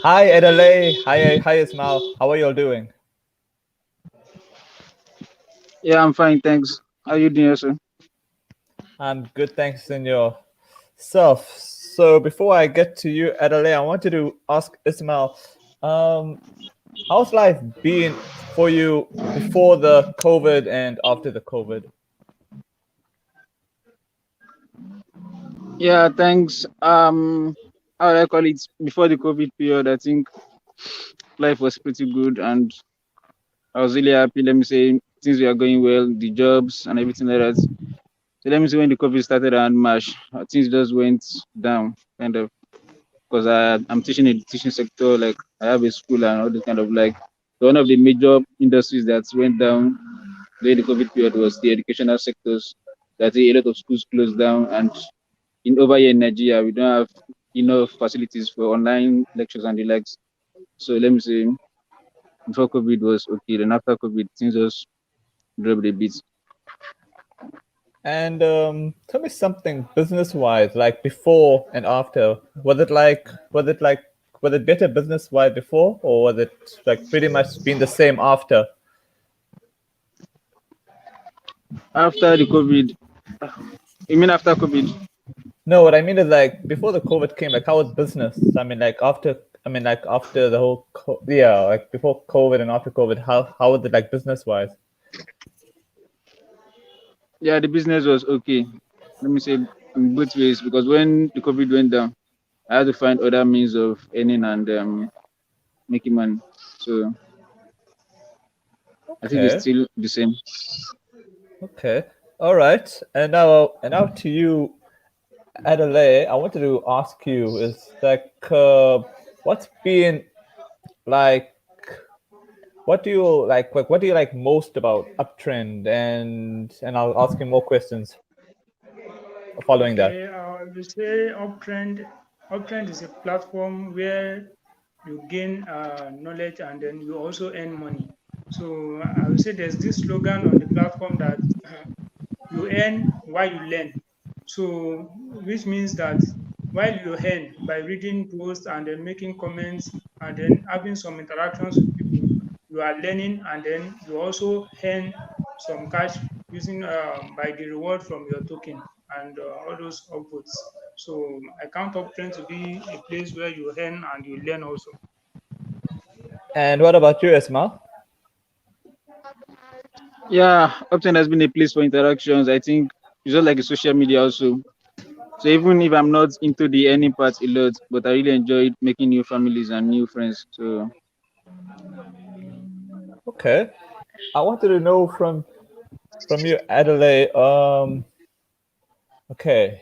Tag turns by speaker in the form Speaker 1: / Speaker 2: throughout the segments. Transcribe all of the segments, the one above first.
Speaker 1: Hi, Adeleye. Hi, Ismail. How are you all doing?
Speaker 2: Yeah, I'm fine, thanks. How you doing, sir?
Speaker 1: I'm good, thanks, Senor. So before I get to you, Adeleye, I wanted to ask Ismail, um, how's life been for you before the COVID and after the COVID?
Speaker 2: Yeah, thanks. How do I call it? Before the COVID period, I think life was pretty good, and I was really happy. Let me say things were going well, the jobs and everything like that. So let me say when the COVID started around March, things just went down, kind of, because I'm teaching in the teaching sector. Like I have a school and all this kind of like. So one of the major industries that went down during the COVID period was the educational sectors. That a lot of schools closed down, and in over here in Nigeria, we don't have enough facilities for online lectures and the likes. So let me say, before COVID was okay, then after COVID, things just dropped a bit.
Speaker 1: And tell me something business-wise, like before and after. Was it better business-wise before, or was it like pretty much been the same after?
Speaker 2: After the COVID, you mean after COVID?
Speaker 1: No, what I mean is like before the COVID came, like how was business? After the whole, yeah, like before COVID and after COVID, how was it like business wise?
Speaker 2: Yeah, the business was okay. Let me say in both ways because when the COVID went down, I had to find other means of earning and making money. So I think it's
Speaker 1: Okay,
Speaker 2: still the same.
Speaker 1: okay, all right. And now to you, Adelaide. I wanted to ask you is like, what's been like? What do you like? Like, what do you like most about Uptrend? And I'll ask you more questions following that.
Speaker 3: Okay, I will say Uptrend is a platform where you gain knowledge and then you also earn money. So I will say there's this slogan on the platform that you earn while you learn. So which means that while you earn by reading posts and then making comments and then having some interactions with people, you are learning and then you also earn some cash using by the reward from your token and all those upvotes. So I count Uptrend to be a place where you earn and you learn also.
Speaker 1: And what about you, Esma?
Speaker 2: Yeah, Upton has been a place for interactions. I think it's just like a social media also. So even if I'm not into the earning part a lot, but I really enjoyed making new families and new friends. So
Speaker 1: Okay, I wanted to know from you, Adelaide. Okay,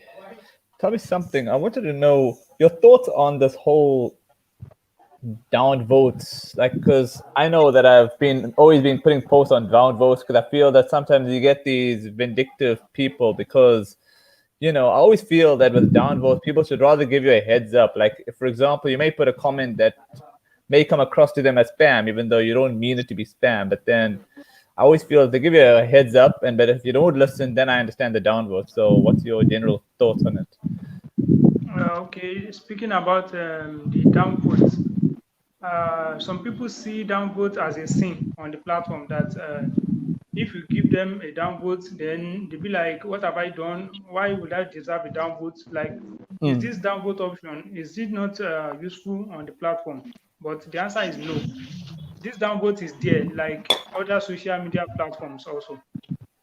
Speaker 1: tell me something. I wanted to know your thoughts on this whole down votes. Like, because I know that I've been always been putting posts on down votes because I feel that sometimes you get these vindictive people because I always feel that with down votes, people should rather give you a heads up. Like, if, for example, you may put a comment that may come across to them as spam, even though you don't mean it to be spam. But then I always feel they give you a heads up, and but if you don't listen, then I understand the downvote. So, what's your general thoughts on it?
Speaker 3: Okay, speaking about the downvotes, some people see downvote as a sin on the platform that if you give them a downvote, then they'll be like, what have I done? Why would I deserve a downvote? Like, is this downvote option, is it not useful on the platform? But the answer is no. This downvote is there like other social media platforms also.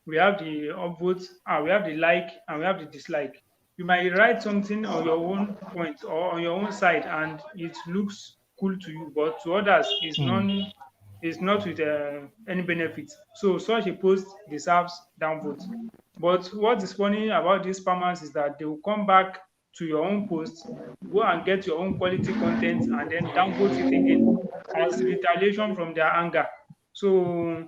Speaker 3: We have the upvote, and we have the like, and we have the dislike. You might write something on your own point or on your own side, and it looks cool to you, but to others, is not with any benefit. So such a post deserves downvote. But what is funny about these spammers is that they will come back to your own post, go and get your own quality content, and then downvote it again as retaliation from their anger. So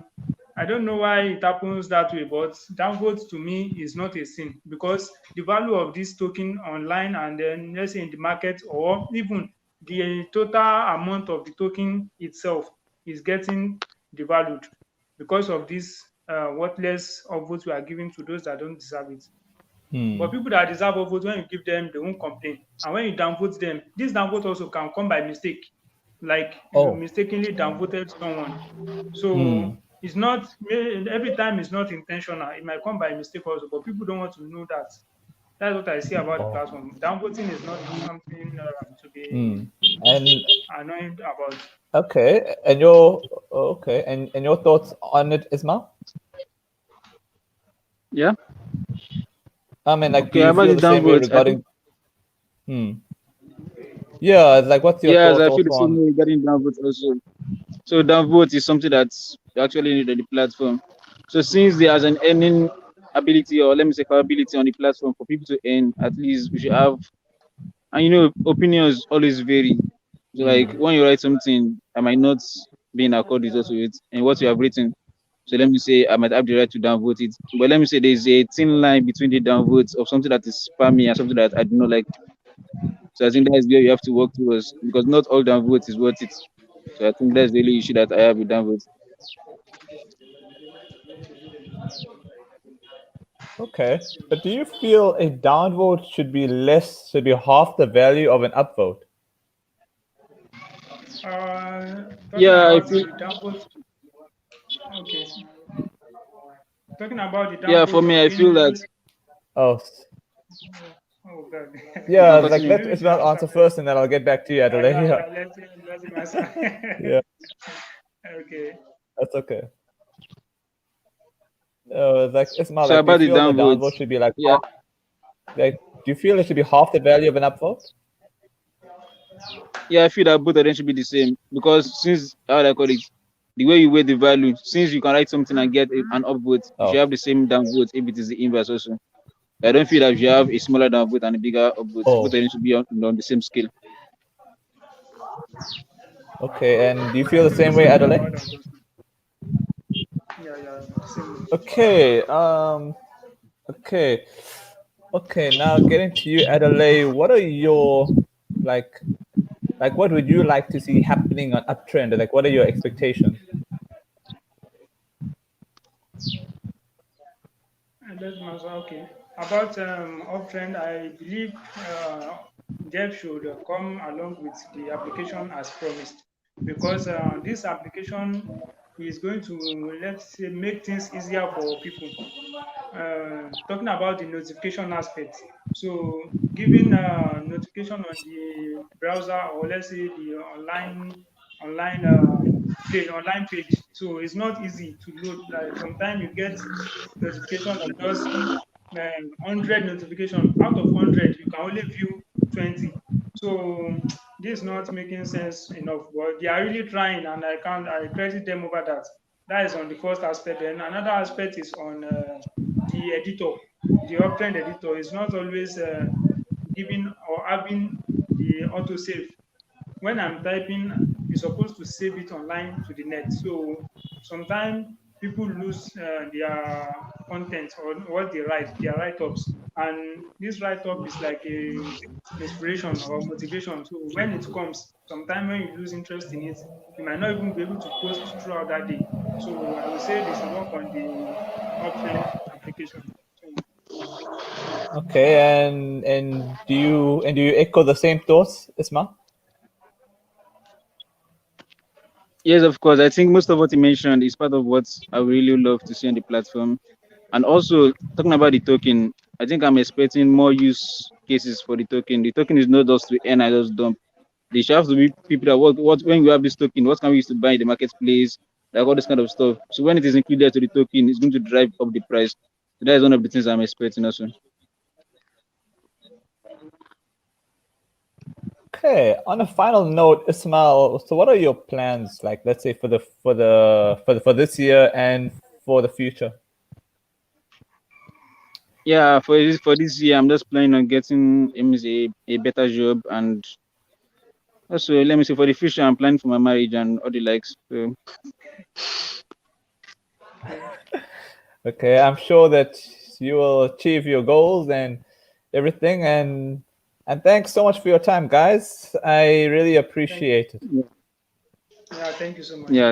Speaker 3: I don't know why it happens that way, but downvote to me is not a sin because the value of this token online and then let's say in the market or even the total amount of the token itself is getting devalued because of this worthless upvotes we are giving to those that don't deserve it. But people that deserve upvote, when you give them, they won't complain. And when you downvote them, this downvote also can come by mistake. Like you mistakenly downvoted someone. So it's not every time it's not intentional. It might come by mistake also, but people don't want to know that. That's what I see about the platform. Downvoting is not something to be annoyed about.
Speaker 1: Okay, and your and your thoughts on it, Ismail?
Speaker 2: Yeah.
Speaker 1: I mean, like,
Speaker 2: Okay,
Speaker 1: do you
Speaker 2: about
Speaker 1: feel
Speaker 2: the
Speaker 1: the same way
Speaker 2: downvotes,
Speaker 1: regarding? Yeah, like, what's your
Speaker 2: yes,
Speaker 1: thoughts
Speaker 2: I feel the
Speaker 1: also
Speaker 2: same
Speaker 1: on?
Speaker 2: way regarding downvotes also. So downvote is something that's actually needed on the platform. So since there's an earning ability, or let me say capability on the platform for people to earn, at least we should have. And opinions always vary. So like when you write something, I might not be in accord with it and what you have written. So let me say I might have the right to downvote it. But let me say there's a thin line between the downvotes of something that is spammy and something that I do not like. So I think that's where you have to work towards, because not all downvotes is worth it. So I think that's the really issue that I have with downvotes.
Speaker 1: Okay, but do you feel a downvote should be half the value of an upvote?
Speaker 3: Talking
Speaker 2: Yeah, I
Speaker 3: about
Speaker 2: feel
Speaker 3: the downvote. Okay. Talking about the
Speaker 2: yeah, for
Speaker 3: downvote
Speaker 2: me, I feel
Speaker 3: being
Speaker 2: that
Speaker 1: Oh,
Speaker 3: oh god.
Speaker 2: you
Speaker 1: yeah,
Speaker 2: can
Speaker 1: like,
Speaker 2: continue.
Speaker 1: let Ismail answer first, and then I'll get back to you, Adeleye. Yeah,
Speaker 3: Let's answer.
Speaker 1: yeah,
Speaker 3: Okay.
Speaker 1: that's okay. Like, Ismail,
Speaker 2: So
Speaker 1: like, do you
Speaker 2: about the
Speaker 1: feel the
Speaker 2: downvotes,
Speaker 1: downvote should be like
Speaker 2: yeah,
Speaker 1: like, do you feel it should be half the value of an upvote?
Speaker 2: I feel that both of them should be the same, because since how do I call it, the way you weigh the value, since you can write something and get an upvote, you should have the same downvote if it is the inverse also. I don't feel that if you have a smaller downvote and a bigger upvote, both of them should be on the same scale.
Speaker 1: Okay, and do you feel the same way,
Speaker 3: Same
Speaker 1: Adeleye?
Speaker 3: about downvote. Yeah, same.
Speaker 1: Okay, okay. Now getting to you, Adeleye. What are your like what would you like to see happening on Uptrend? Like, what are your expectations?
Speaker 3: Let's answer. Okay. About Uptrend, I believe dev should come along with the application as promised, because this application is going to, let's say, make things easier for people. Talking about the notification aspect, so giving notification on the browser, or let's say the online online page, so it's not easy to load. Like sometimes you get notification of just 100 notification. Out of 100 you can only view 20. So this is not making sense enough, but they are really trying, and I credit them over that. That is on the first aspect. Then another aspect is on the editor. The Uptrend editor is not always giving or having the autosave. When I'm typing, you're supposed to save it online to the net. So sometimes people lose their content or what they write, their write-ups. And this write-up is like a inspiration or motivation. So when it comes, sometimes when you lose interest in it, you might not even be able to post throughout that day. So I would say they should work on the Uptrend application.
Speaker 1: Okay, and do you echo the same thoughts, Isma?
Speaker 2: Yes, of course. I think most of what you mentioned is part of what I really love to see on the platform. And also talking about the token, I think I'm expecting more use cases for the token. The token is not just to earn, I just dump. There should have to be people that what when you have this token, what can we use to buy in the marketplace, like all this kind of stuff. So when it is included to the token, it's going to drive up the price. So that is one of the things I'm expecting also.
Speaker 1: Okay. On a final note, Ismail, so what are your plans? Like, let's say for this year and for the future.
Speaker 2: Yeah, for this year, I'm just planning on getting a better job, and also let me say for the future, I'm planning for my marriage and all the likes. So
Speaker 1: Okay, I'm sure that you will achieve your goals and everything. And thanks so much for your time, guys. I really appreciate it.
Speaker 3: Yeah, thank you so much.
Speaker 2: yeah,